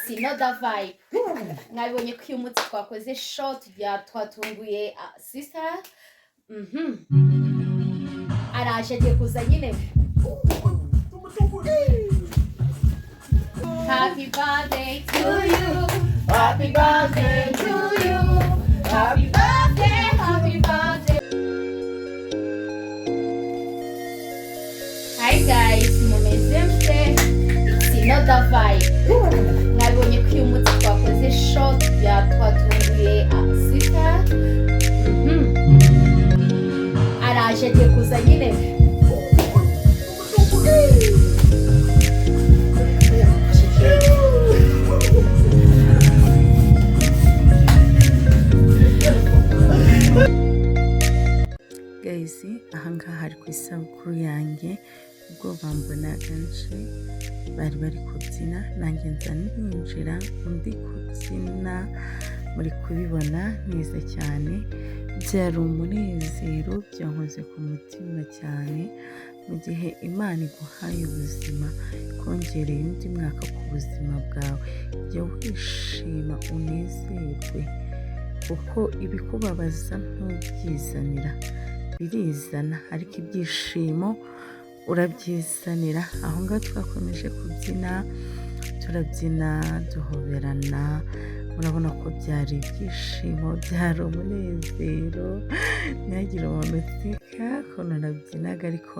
it's another vibe. Mwabonye ko uyu munsi twakoze short twatunguye sister. Araje agiye kuza nyine. Happy birthday to you. Happy birthday to you. Happy birthday, happy birthday. Hi guys, mumeze mute? It's another vibe. Mwabonye ko uyu munsi twakoze short twatunguye sister. Araje agiye kuza nyine. Guys, ahangaha hari kwisabukuru yanjye ubwo bambona kenshi bari kubyina nanjye nza ninjira ndi kubyina muri kubibona neza cyane byari umunezero byankoze ku mutima cyane mu gihe Imana iguhaye ubuzima kongereye undi mwaka ku buzima bwawe jya wishima unezerwe kuko ibikubabaza ntubyizanira birizana ariko ibyishimo urabyizanira. Aho ngaho twakomeje kubyina turabyina duhoberana murabona ko byari ibyishimo byari umunezero ntihagire umuntu useka ko narabyinaga ariko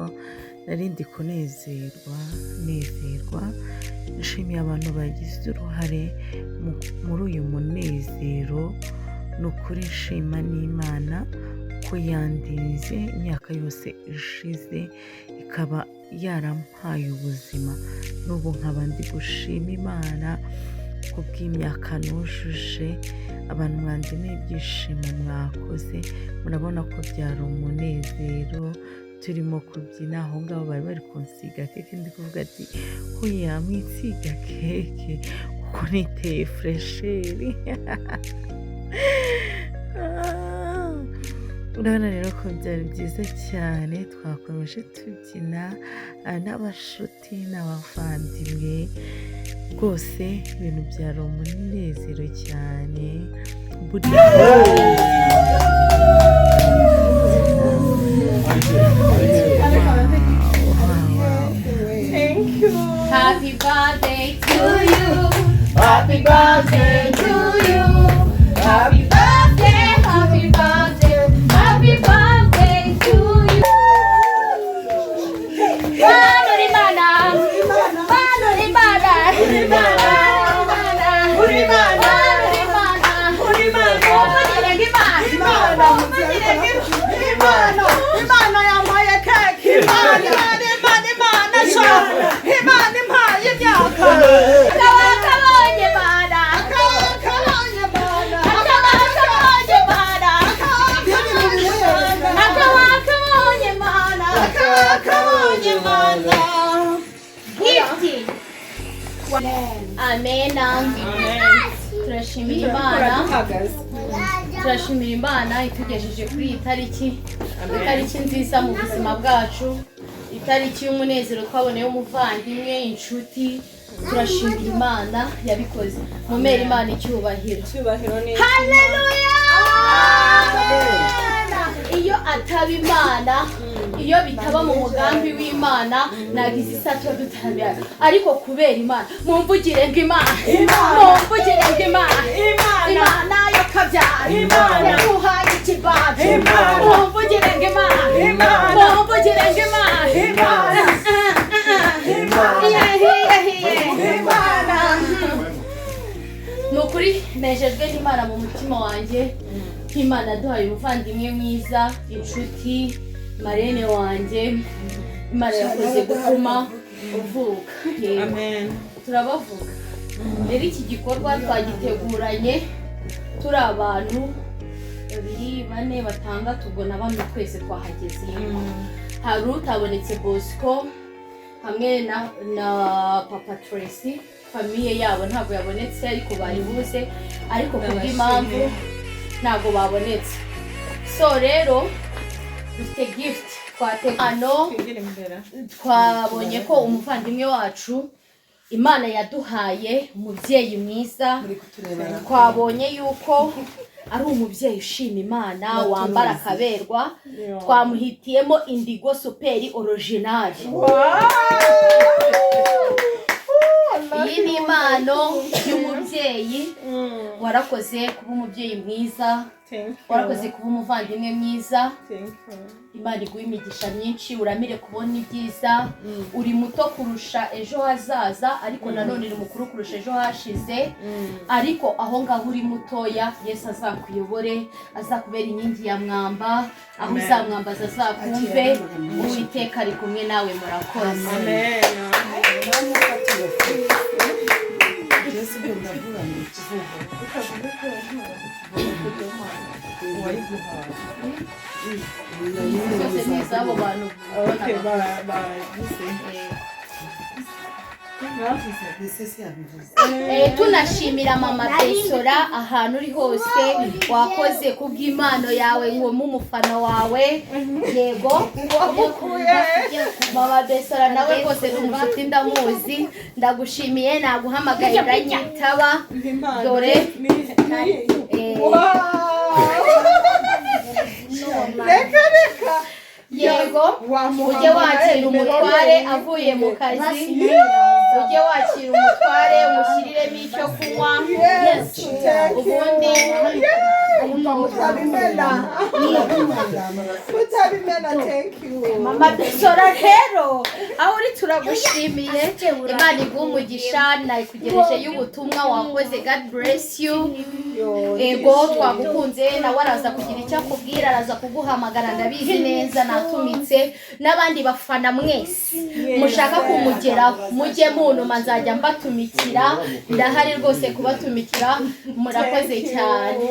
narindi kunezerwa nshimiye abantu bagize uruhare muri uyu munezero ni ukuri nshima n'Imana ko yandinze imyaka yose ishize ikaba yarampaye ubuzima n'ubu nkaba ndi gushima Imana kubw'imyaka nujuje abantu mwandimiye ibyishimo mwakoze murabona ko byari umunezero turimo kubyina aho ngaho bari kunsiga keke ndi kuvuga ati hoya mwisiga keke kuko niteye fresheri. Urabona rero ko byari byiza cyane twakomeje tubyina n'abashuti n'abavandimwe rwose ibintu byari umunezero cyane. Happy birthday to you. Happy birthday to you. Happy birthday, happy birthday. Happy birthday to you. Urimana. Imana yampaye keke. Imana impaye imyaka. Akabonye Mana. Amen. Turashimira Imana itugejeje kuri iyi tariki nziza mu buzima bwacu, itariki y'umunezero twaboneye umuvandimwe inshuti. Turashimira Imana yabikoze. Mumere Imana icyubahiro. Haleluya. Iyo ataba Imana, iyo bitaba mu mugambi w'Imana nagize isato dutabira, ariko kubera Imana mumvugire ngo Imana yo kabyara yamuhaye ikibazo. Mumvugire ngo Imana. Nukuri nejejwe n'Imana mu mutima wanjye. Imana duhaye umuvandimwe mwiza, inshuti, marene wanjye. Imana yakoze gutuma uvuka. Amen. Turabavuga. Rero iki gikorwa twagiteguranye turi abantu 2, 4, 6 ubwo na bamwe twese twahageze. Hari utabonetse Bosco hamwe na Papa Tracy, famiye yabo ntabwo yabonetse ariko baribuze, ariko kubw'impamvu ntabwo babonetse. So rero dufite gift twategano twabonye ko umuvandimwe wacu Imana yaduhaye umubyeyi mwiza, twabonye yuko ari umubyeyi ushima Imana wambara akaberwa, twamuhitiyemo indigo superi original. Iyi ni impano y'umubyeyi, warakoze kuba umubyeyi mwiza, warakoze kuba umuvandimwe mwiza. Imana iguha imigisha myinshi, uramire kubona ibyiza. Uri muto kurusha ejo hazaza, ariko nanone uri mukuru kurusha ejo hashize. Ariko aho ngaho uri mutoya, Yesu azakuyobore, azakubera inkingi ya mwamba, aho uzamwambaza azakumve. Uwiteka ari kumwe nawe, murakoze. Amen. Tunashimira mama Besora ahantu uri hose, wakoze kubw'impano yawe ngo mumufana wawe. Yego mama Besora nawe rwose n'umufuti ndamuzi, ndagushimiye, naguhamagaye uranyitaba. Dore reka yego ujye wakira umutware avuye mu kazi, ujye wakira umutware umushyiriremo icyo kunywa, ubundi utabimena. Thank you mama Besora. Rero aho uri turagushimiye, Imana iguha umugisha. Nayikugereje y'ubutumwa wakoze, God bless you. Ego twagukunze, nawe araza kugira icyo akubwira, araza kuguhamagara, ndabizi neza. Natumitse n'abandi bafana mwese mushaka kumugeraho, mujye munuma, nzajya mbatumikira, ndahari rwose kubatumikira. Murakoze cyane.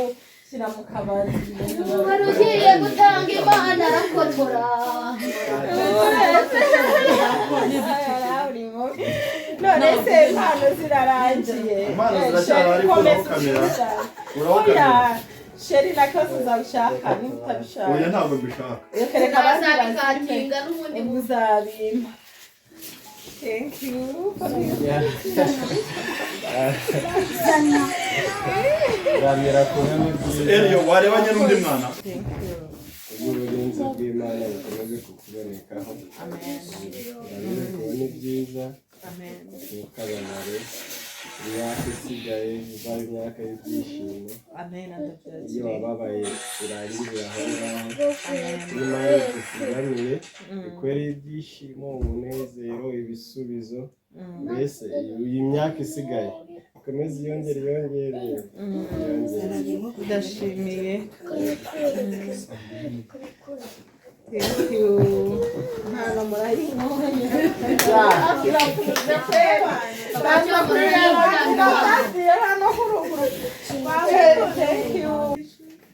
Wari ugiye gutanga Imana arakotora. None se impano zirarangiye, sheri nakoze uzabishaka niba utabishaka. Oya ntabwo mbishaka. Reka bazabikatinga n'ubundi muzabimpa. Thank you. Elio warebanye n'undi mwana. Uburinzi bw'Imana bukomeze kukubonekaho. Urabona ibyiza. Ntukababare. Imyaka isigaye izaba imyaka y'ibyishimo. Iyo wababaye urangirira aho ngaho. Imana igusigamire, ikwere ibyishimo, umunezero, ibisubizo. Mbese iyi myaka isigaye ikomeze yongere. Ndashimiye. Thank you. Hano murayinkonye.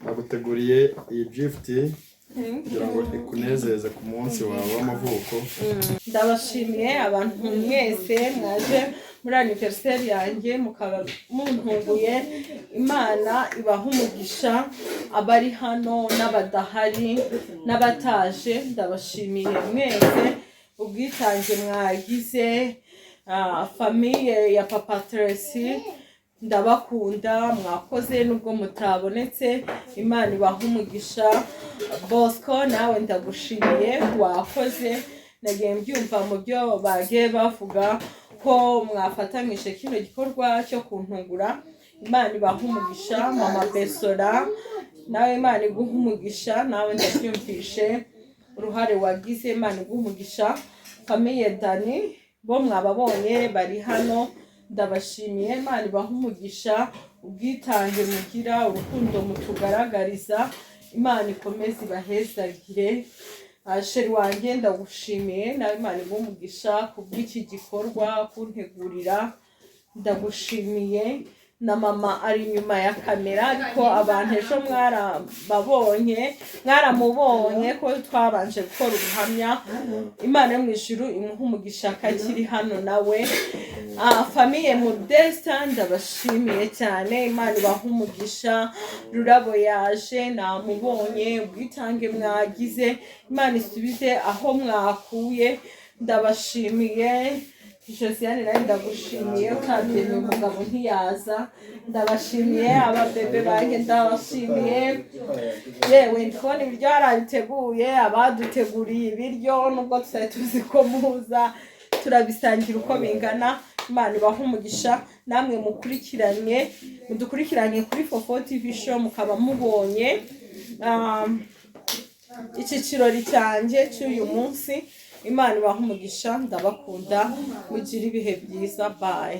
Baguteguriye iyi gift kugira ngo ikunezeze ku munsi wawe w'amavuko. Ndabashimiye abantu mwese mwaje muri anniversaire yanjye, mukaba muntunguye. Imana ibaha umugisha, abari hano n'abadahari n'abataje. Ndabashimiye mwese ubwitange mwagize. Famiye ya Papa Tracy ndabakunda, mwakoze nubwo mutabonetse. Imana ibaha umugisha. Bosco nawe ndagushimiye, wakoze. Nagiye mbyumva mu byo bagiye bavuga ko mwafatanyije kino gikorwa cyo kuntungura. Imana ibaha umugisha. Mama Besora nawe Imana iguha umugisha, nawe ndabyumvishe uruhare wagize. Imana iguha umugisha. Famiye Dani bo mwababonye bari hano, ndabashimiye. Imana ibaha umugisha, ubwitange mugira, urukundo mutugaragariza. Imana ikomeze ibahezagire. Sheri wanjye ndagushimiye, nawe Imana iguha umugisha kubw'iki gikorwa kuntegurira. Ndagushimiye. Na mama ari inyuma ya kamera, ariko abantu ejo mwaramubonye ko twabanje gukora ubuhamya. Imana yo mu ijuru imuha umugisha akakiri hano nawe. Famiye Modesta ndabashimiye cyane, Imana ibaha umugisha. Rurabo yaje namubonye, ubwitange mwagize, Imana isubize aho mwakuye. Ndabashimiye Josiane nawe ndagushimiye utabyemeye umugabo ntiyaza ndabashimiye ababebe banjye ndabashimiye yewe ndikubona ibiryo harabiteguye abaduteguriye ibiryo nubwo tutari tuzi ko muza turabisangira uko bingana Imana ibaha umugisha namwe mudukurikiranye kuri Fofo TV show mukaba mubonye iki kirori cyanjye cy'uyu munsi Imana ibaha umugisha ndabakunda mugire ibihe byiza bye.